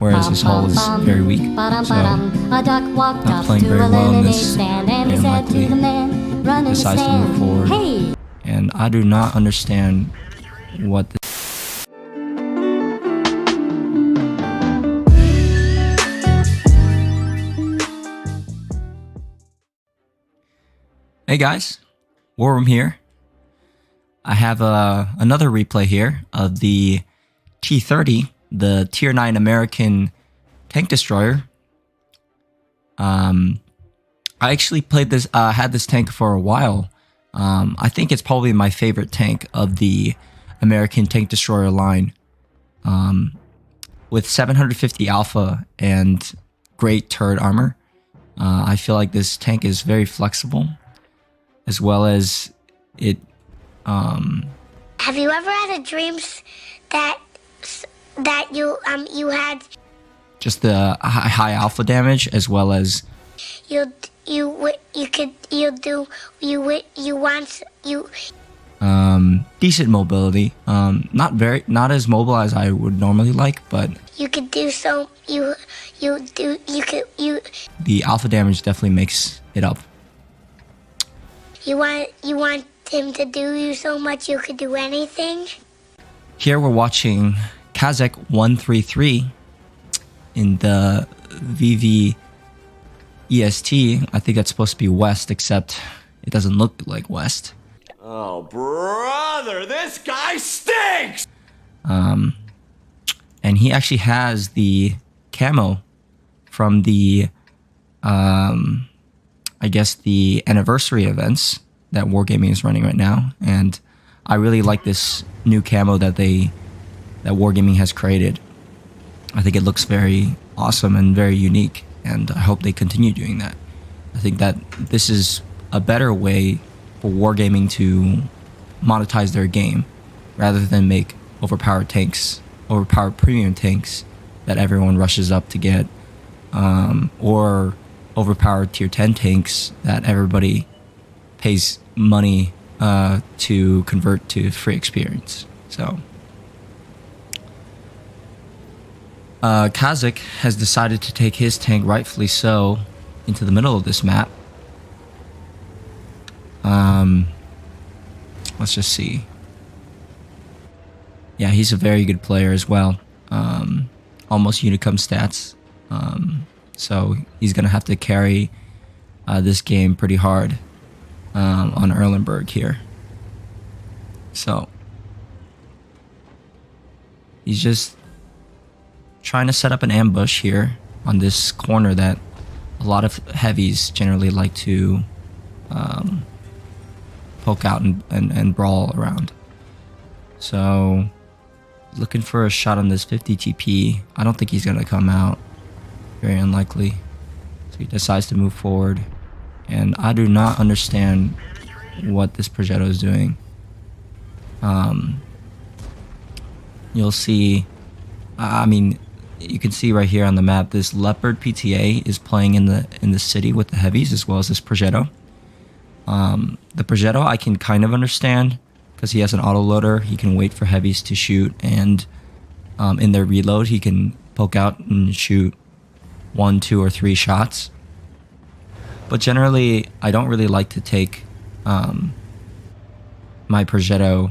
whereas his hull is very weak, so not playing very well in this, and likely decides to move forward. And I do not understand what this. Hey guys, War Room here. I have another replay here of the T30, the Tier 9 American tank destroyer. I actually played this, had this tank for a while. I think it's probably my favorite tank of the American tank destroyer line. With 750 alpha and great turret armor, I feel like this tank is very flexible, as well as it. Have you ever had a dreams that you had Just the high alpha damage, as well as decent mobility. Not as mobile as I would normally like, but you could do so. The alpha damage definitely makes it up. You want him to do you so much you could do anything? Here we're watching Kazakh 133 in the VV EST. I think that's supposed to be West, except it doesn't look like West. Oh, brother, this guy stinks! And he actually has the camo from the, I guess the anniversary events that Wargaming is running right now. And I really like this new camo that Wargaming has created. I think it looks very awesome and very unique, and I hope they continue doing that. I think that this is a better way for Wargaming to monetize their game, rather than make overpowered premium tanks that everyone rushes up to get, or overpowered tier 10 tanks that everybody pays money to convert to free experience. So Kazakh has decided to take his tank, rightfully so, into the middle of this map. Let's just see. Yeah, he's a very good player as well. Almost Unicum stats. So he's gonna have to carry this game pretty hard on Erlenberg here. So he's just trying to set up an ambush here on this corner that a lot of heavies generally like to poke out and brawl around. So looking for a shot on this 50 TP. I don't think he's gonna come out. Very unlikely. So he decides to move forward, and I do not understand what this Progetto is doing. You'll see, I mean, you can see right here on the map, this Leopard PTA is playing in the city with the heavies, as well as this Progetto. The Progetto I can kind of understand, because he has an autoloader. He can wait for heavies to shoot, and in their reload he can poke out and shoot 1, 2, or 3 shots. But generally, I don't really like to take my Progetto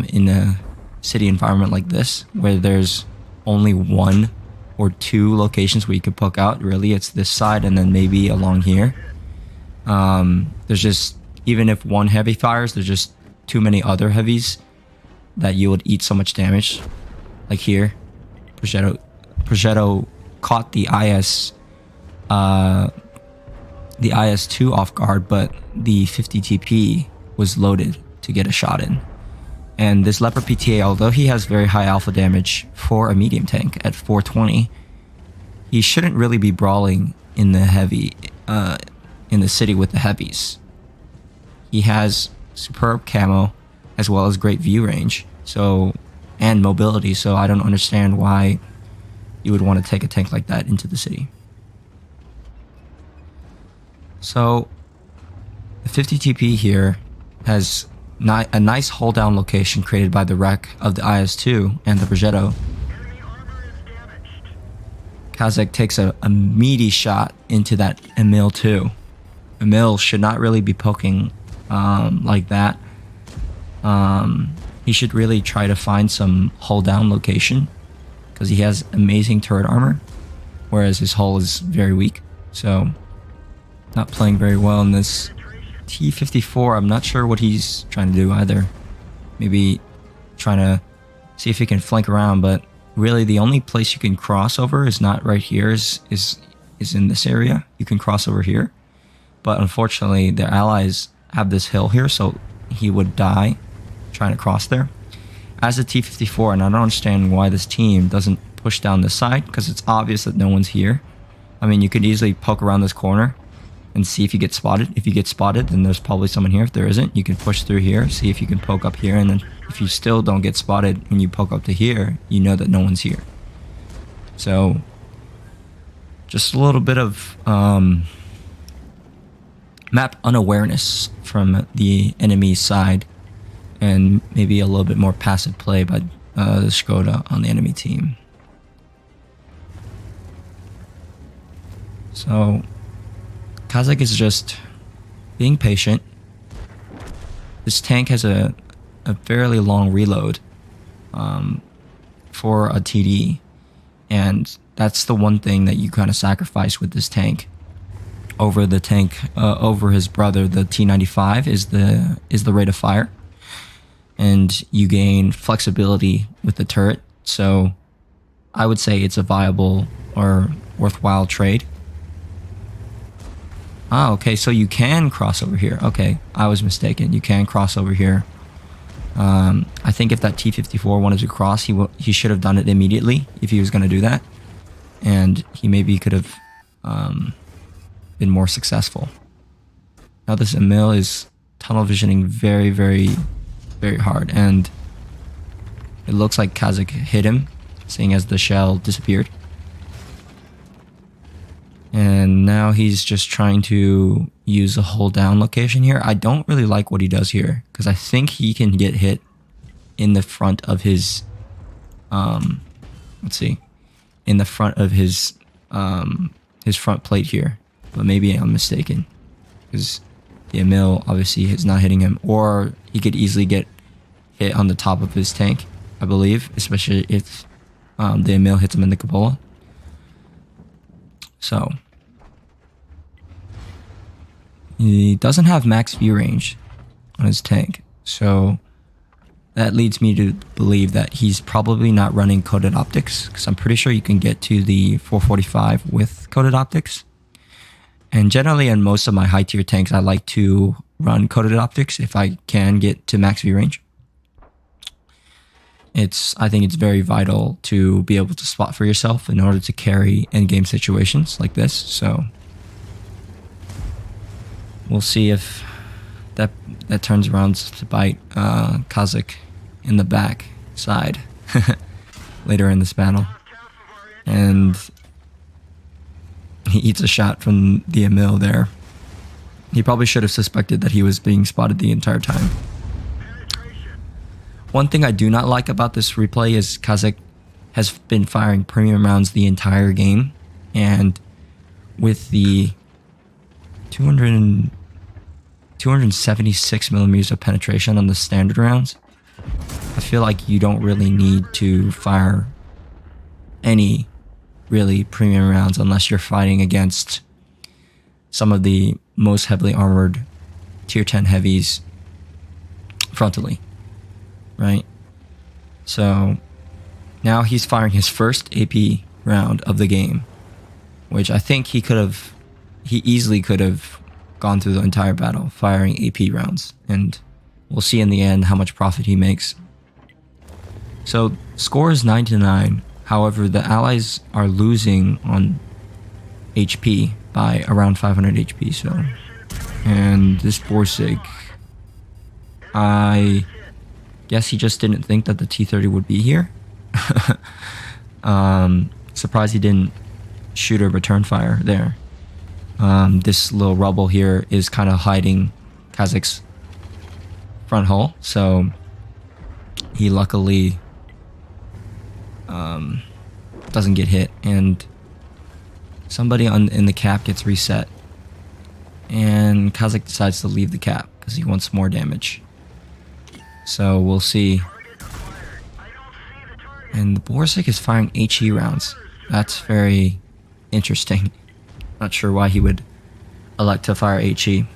in a city environment like this, where there's only 1 or 2 locations where you could poke out. Really, it's this side and then maybe along here. There's just, even if one heavy fires, there's just too many other heavies that you would eat so much damage. Like here, Progetto caught the IS-2 off guard, but the 50 TP was loaded to get a shot in. And this Leopard PTA, although he has very high alpha damage for a medium tank at 420, he shouldn't really be brawling in the heavy, in the city with the heavies. He has superb camo, as well as great view range, and mobility, so I don't understand why you would want to take a tank like that into the city. So the 50 TP here has a nice hold down location created by the wreck of the IS-2 and the Progetto. Kazakh takes a meaty shot into that Emil too. Emil should not really be poking like that. He should really try to find some hull down location because he has amazing turret armor, whereas his hull is very weak. So not playing very well in this T54. I'm not sure what he's trying to do either. Maybe trying to see if he can flank around, but really the only place you can cross over is not right here, is in this area. You can cross over here. But unfortunately, their allies have this hill here, so he would die trying to cross there. As a T54, and I don't understand why this team doesn't push down this side, because it's obvious that no one's here. I mean, you could easily poke around this corner and see if you get spotted. If you get spotted, then there's probably someone here. If there isn't, you can push through here, see if you can poke up here, and then if you still don't get spotted when you poke up to here, you know that no one's here. So, just a little bit of map unawareness from the enemy side, and maybe a little bit more passive play by the Skoda on the enemy team. So Kazakh is just being patient. This tank has a fairly long reload for a TD, and that's the one thing that you kind of sacrifice with this tank over the tank over his brother, the T95, is the rate of fire, and you gain flexibility with the turret. So I would say it's a viable or worthwhile trade. Ah, okay, so you can cross over here. Okay, I was mistaken. You can cross over here. I think if that T54 wanted to cross, he should have done it immediately if he was going to do that, and he maybe could have been more successful. Now this Emil is tunnel visioning very, very, very hard, and it looks like Kazakh hit him, seeing as the shell disappeared. And now he's just trying to use a hold down location here. I don't really like what he does here, because I think he can get hit in the front of his, let's see, in the front of his front plate here. But maybe I'm mistaken, because the Emil obviously is not hitting him, or he could easily get hit on the top of his tank, I believe, especially if the Emil hits him in the cupola. So he doesn't have max view range on his tank, so that leads me to believe that he's probably not running coated optics, because I'm pretty sure you can get to the 445 with coated optics. And generally in most of my high tier tanks, I like to run coated optics if I can get to max view range. I think it's very vital to be able to spot for yourself in order to carry in-game situations like this. So we'll see if that turns around to bite Kazakh in the back side later in this battle. And he eats a shot from the Emil there. He probably should have suspected that he was being spotted the entire time. One thing I do not like about this replay is Kazakh has been firing premium rounds the entire game, and with the 276 millimeters of penetration on the standard rounds, I feel like you don't really need to fire any really premium rounds unless you're fighting against some of the most heavily armored tier 10 heavies frontally. Right? So now he's firing his first AP round of the game, which I think he easily could have gone through the entire battle firing AP rounds, and we'll see in the end how much profit he makes. So score is 9-9. However, the allies are losing on HP by around 500 HP. So, and this Borsig, I guess he just didn't think that the T30 would be here. Surprised he didn't shoot a return fire there. This little rubble here is kind of hiding Kazakh's front hull, so he luckily doesn't get hit, and Somebody in the cap gets reset. And Kazakh decides to leave the cap because he wants more damage. So we'll see. And the Borsig is firing HE rounds. That's very interesting. Not sure why he would elect to fire HE.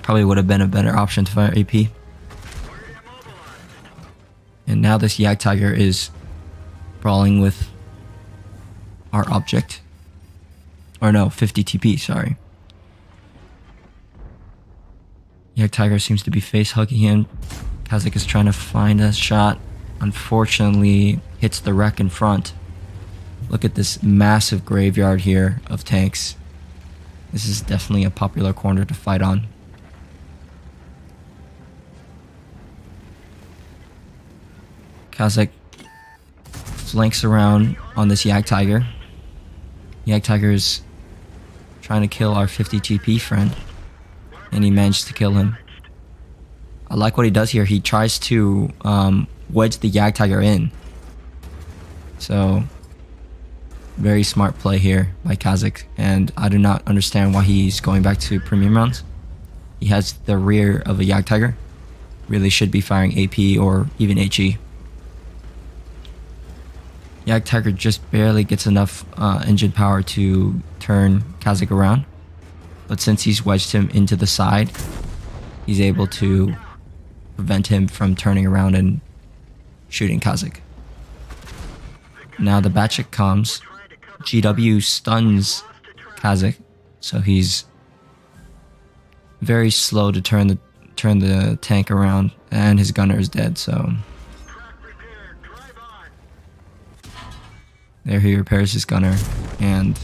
Probably would have been a better option to fire AP. And now this Yak Tiger is brawling with our object. Or no, 50 TP, sorry. Yak Tiger seems to be face hugging him. Kazakh is trying to find a shot. Unfortunately, hits the wreck in front. Look at this massive graveyard here of tanks. This is definitely a popular corner to fight on. Kazakh flanks around on this Yak Tiger. Yak Tiger is trying to kill our 50 TP friend. And he managed to kill him. I like what he does here. He tries to wedge the Yak Tiger in. So, very smart play here by Kazakh. And I do not understand why he's going back to premium rounds. He has the rear of a Yak Tiger. Really should be firing AP or even HE. Yak Tiger just barely gets enough engine power to turn Kazakh around. But since he's wedged him into the side, he's able to prevent him from turning around and shooting Kazakh. Now the Batchik comes. GW stuns Kazakh, so he's very slow to turn the tank around, and his gunner is dead, so there he repairs his gunner, and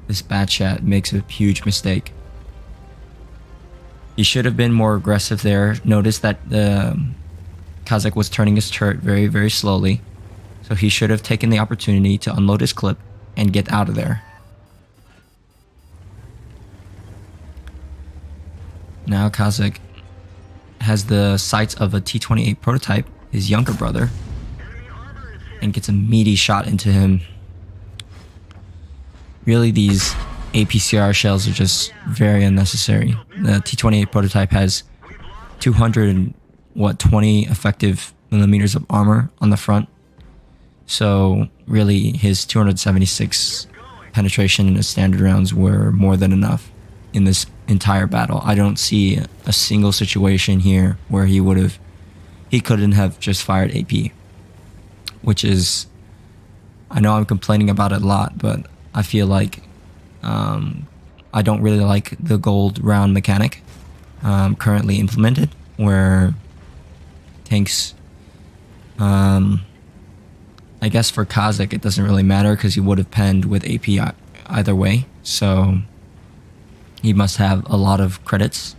this Batchat makes a huge mistake. He should have been more aggressive there. Notice that the Kazakh was turning his turret very, very slowly. So he should have taken the opportunity to unload his clip and get out of there. Now Kazakh has the sights of a T28 prototype, his younger brother, and gets a meaty shot into him. Really, these APCR shells are just very unnecessary. The T28 prototype has 220 effective millimeters of armor on the front. So really, his 276 penetration in his standard rounds were more than enough in this entire battle. I don't see a single situation here where he couldn't have just fired AP, which is, I know I'm complaining about it a lot, but I feel like I don't really like the gold round mechanic currently implemented, where tanks, I guess for Kazakh it doesn't really matter because he would have penned with AP either way, so he must have a lot of credits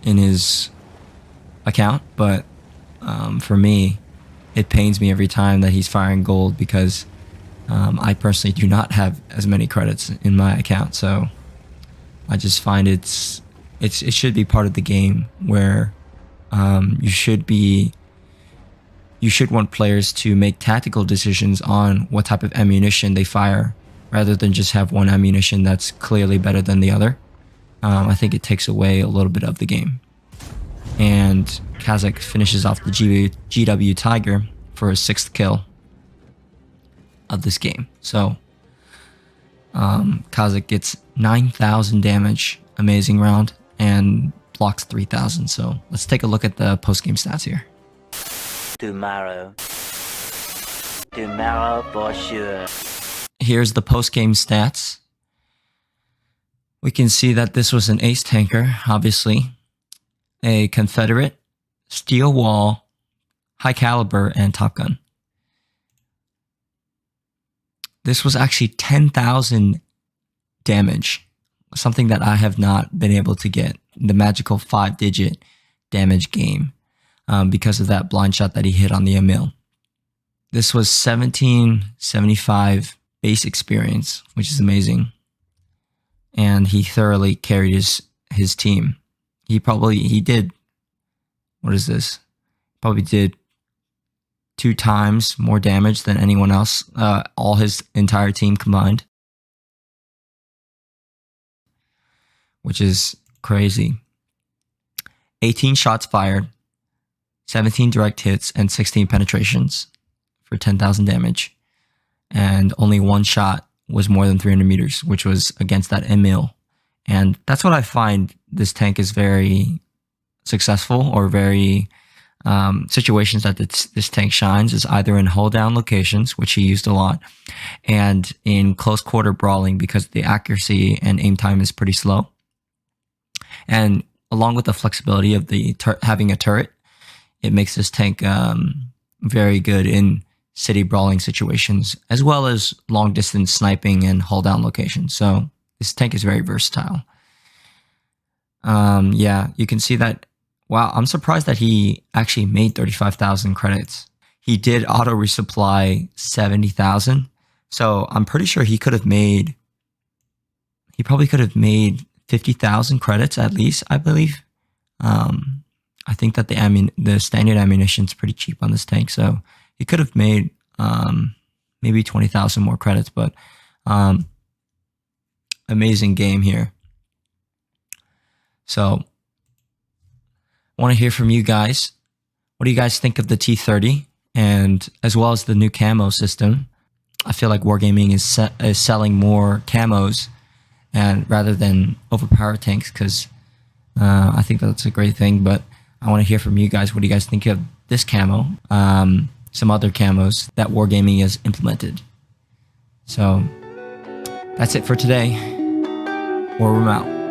in his account, but for me, it pains me every time that he's firing gold because I personally do not have as many credits in my account, so I just find it should be part of the game where you should want players to make tactical decisions on what type of ammunition they fire, rather than just have one ammunition that's clearly better than the other. I think it takes away a little bit of the game. And Kazakh finishes off the GW Tiger for his 6th kill of this game. So Kazakh gets 9,000 damage, amazing round, and blocks 3,000. So let's take a look at the post-game stats here. Tomorrow for sure. Here's the post-game stats. We can see that this was an ace tanker, obviously, a Confederate, steel wall, high caliber, and top gun. This was actually 10,000 damage, something that I have not been able to get, the magical 5-digit damage game, because of that blind shot that he hit on the Emil. This was 1775 base experience, which is amazing. And he thoroughly carried his team. He did, what is this? Probably did 2 times more damage than anyone else, all his entire team combined. which is crazy. 18 shots fired, 17 direct hits, and 16 penetrations for 10,000 damage. And only one shot was more than 300 meters, which was against that Emil. And that's what I find this tank is very successful, or very situations that this tank shines is either in hold down locations, which he used a lot, and in close quarter brawling, because the accuracy and aim time is pretty slow. And along with the flexibility of the having a turret, it makes this tank very good in city brawling situations, as well as long distance sniping and hold down locations. So this tank is very versatile. Yeah, you can see that. Wow, I'm surprised that he actually made 35,000 credits. He did auto resupply 70,000. So I'm pretty sure he probably could have made 50,000 credits at least, I believe. I think that the standard ammunition is pretty cheap on this tank, so he could have made maybe 20,000 more credits. But amazing game here. So I want to hear from you guys. What do you guys think of the T30, and as well as the new camo system? I feel like Wargaming is selling more camos, and rather than overpowered tanks, because I think that's a great thing. But I want to hear from you guys. What do you guys think of this camo? Some other camos that Wargaming has implemented. So that's it for today. War Room out.